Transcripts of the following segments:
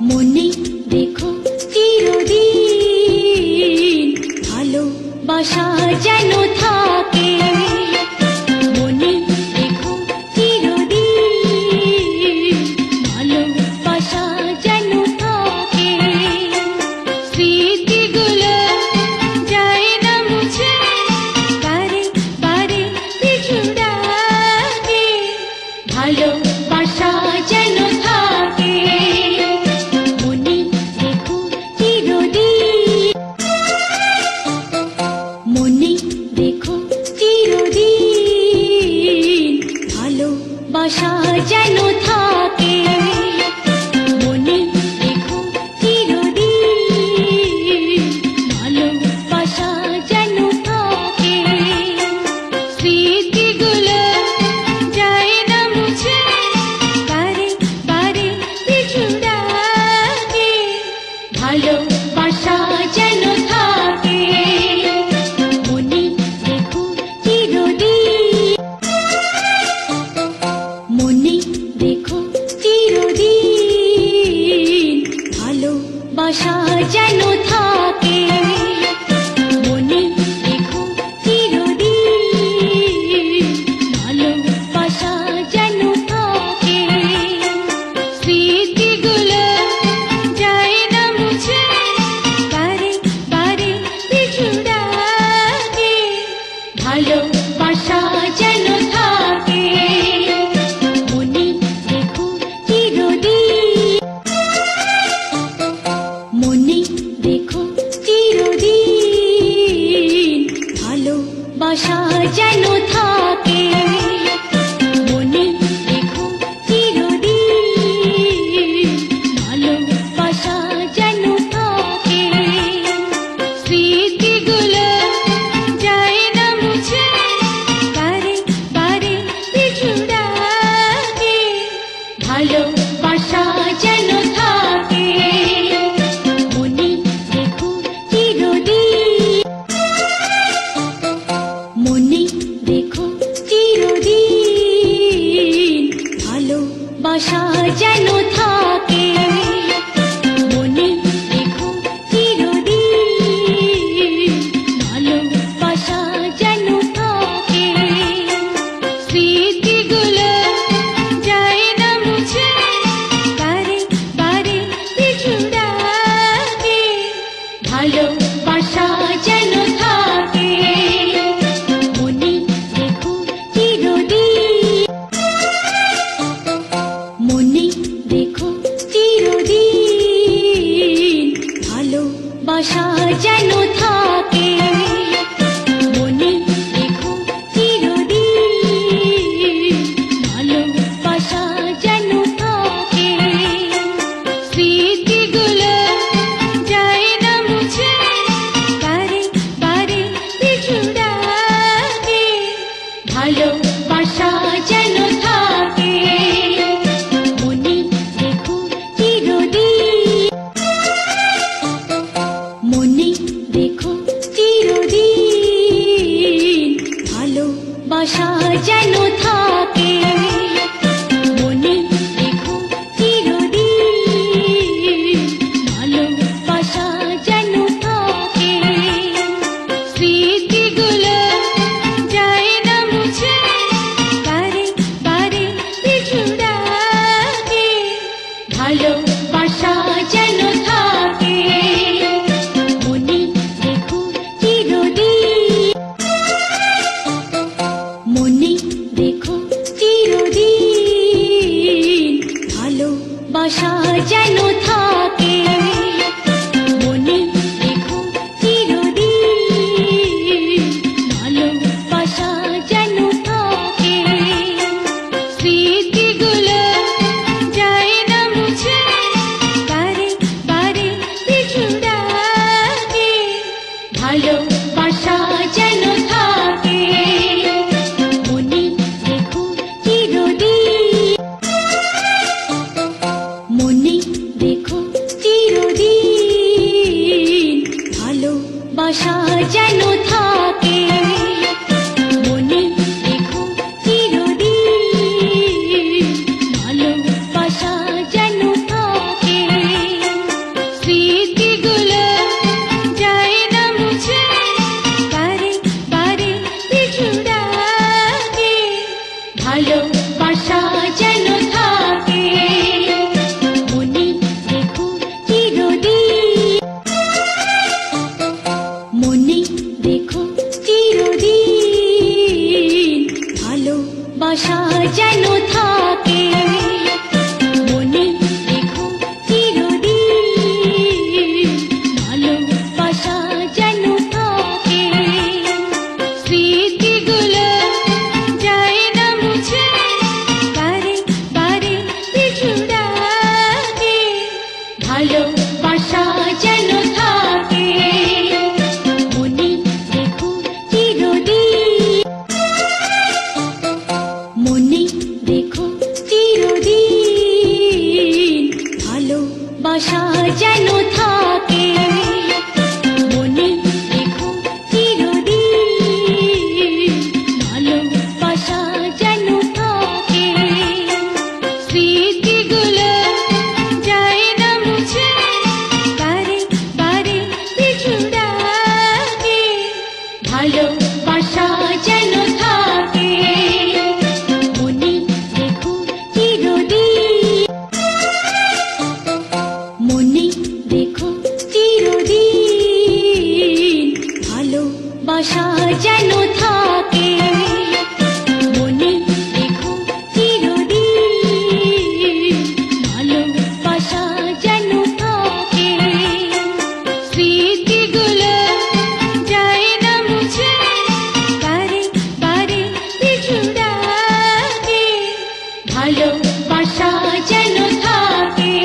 মনে দেখো চিরদিন ভালোবাসা যেন থাকে। মনে দেখো চিরদিন ভালোবাসা যেন থাকে। স্মৃতিগুলো যায় না মুছে, বারে বারে পিছু ডাকে। ভালোবাসা যেন থাকে। মনে দেখো চিরদিন, মনে দেখো চিরদিন ভালোবাসা যেন থাকে। মনে দেখো চিরদিন ভালোবাসা যেন থাকে। স্মৃতিগুলো যায় না মুছে, বারে বারে পিছু ডাকে। ভালোবাসা যেন থাকে। মনে দেখো চিরদিন, মনে দেখো চিরদিন ভালোবাসা যেন থাকে। মনে দেখো চিরদিন ভালোবাসা যেন থাকে। স্মৃতিগুলো যায় না মুছে, বারে বারে পিছু ডাকে। ভালোবাসা যেন থাকে। মনে দেখো চিরদিন, মনে দেখো চিরদিন ভালোবাসা যেন থাকে। মনে দেখো চিরদিন ভালোবাসা যেন থাকে। স্মৃতিগুলো যায় না মুছে, বারে বারে পিছু ডাকে। ভালোবাসা যেন থাকে। মনে দেখো চিরদিন, মনে দেখো চিরদিন ভালোবাসা যেন থাকে। মনে দেখো চিরদিন ভালোবাসা যেন থাকে। স্মৃতিগুলো যায় না মুছে, বারে বারে পিছু ডাকে। ভালোবাসা যেন থাকে। মনে দেখো চিরদিন, মনে দেখো চিরদিন ভালোবাসা যেন থাকে। মনে দেখো চিরদিন ভালোবাসা যেন থাকে। স্মৃতিগুলো যায় না মুছে, বারে বারে পিছু ডাকে। ভালোবাসা যেন থাকে। মনে দেখো চিরদিন, মনে দেখো চিরদিন ভালোবাসা যেন থাকে। মনে দেখো চিরদিন ভালোবাসা যেন থাকে। স্মৃতিগুলো যায় না মুছে, বারে বারে পিছু ডাকে। ভালোবাসা যেন থাকে। মনে দেখো চিরদিন, মনে দেখো চিরদিন ভালোবাসা যেন থাকে। মনে দেখো চিরদিন ভালোবাসা যেন থাকে। স্মৃতিগুলো যায় না মুছে, স্মৃতিগুলো যায় না মুছে, বারে বারে পিছু ডাকে, ভালোবাসা যেন থাকে মনে রেখো চিরদিন, মনে রেখো চিরদিন, ভালোবাসা যেন থাকে মনে রেখো চিরদিন, ভালোবাসা যেন থাকে। স্মৃতিগুলো যায় না মুছে, বারে বারে পিছু ডাকে, ভালোবাসা যেন থাকে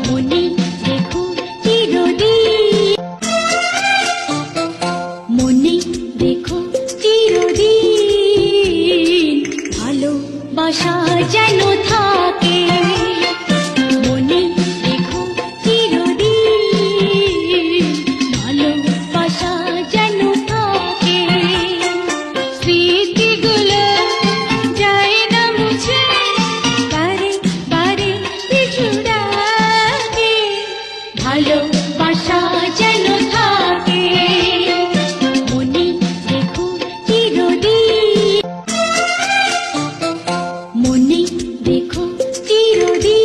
মনে রেখো চিরদিন, মনে রেখো চিরদিন, ভালোবাসা যেন থাকে মনে রেখো চিরদিন, ভালোবাসা যেন থাকে। স্মৃতিগুলো যায় না মুছে, বারে বারে পিছু ডাকে, ভালোবাসা যেন থাকে মনে রেখো চিরদিন, মনে রেখো চিরদিন,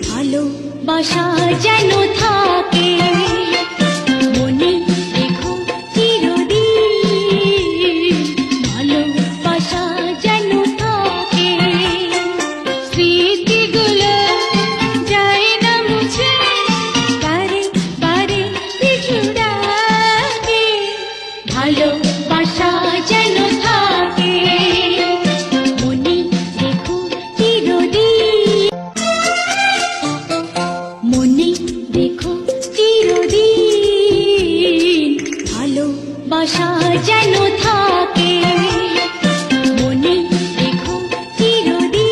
ভালোবাসা যেন থাকে মনে রেখো চিরদিন, ভালোবাসা যেন থাকে। স্মৃতিগুলো যায় না মুছে, বারে বারে পিছু ডাকে, ভালোবাসা যেন থাকে মনে রেখো চিরদিন, মনে রেখো চিরদিন, ভালোবাসা যেন থাকে মনে রেখো চিরদিন,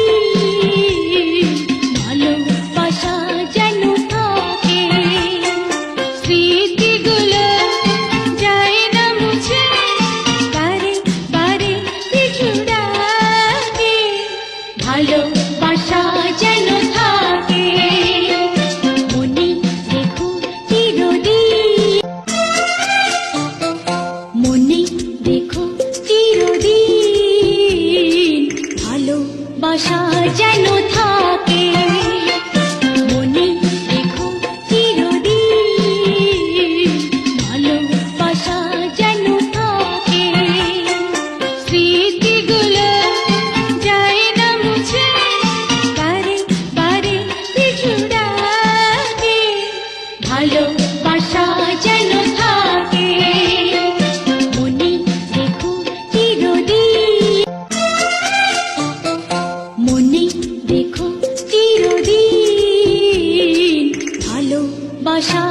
ভালোবাসা যেন থাকে। স্মৃতিগুলো যায় না মুছে, বারে বারে পিছু ডাকে, ভালোবাসা যেন থাকে মনে রেখো চিরদিন, মনে রেখো চিরদিন, ভালোবাসা যেন থাকে মনে রেখো চিরদিন, ভালোবাসা যেন থাকে। স্মৃতিগুলো যায় না মুছে, বারে বারে পিছু ডাকে, ভালোবাসা যেন থাকে মনে রেখো চিরদিন, মনে রেখো চিরদিন, ভালোবাসা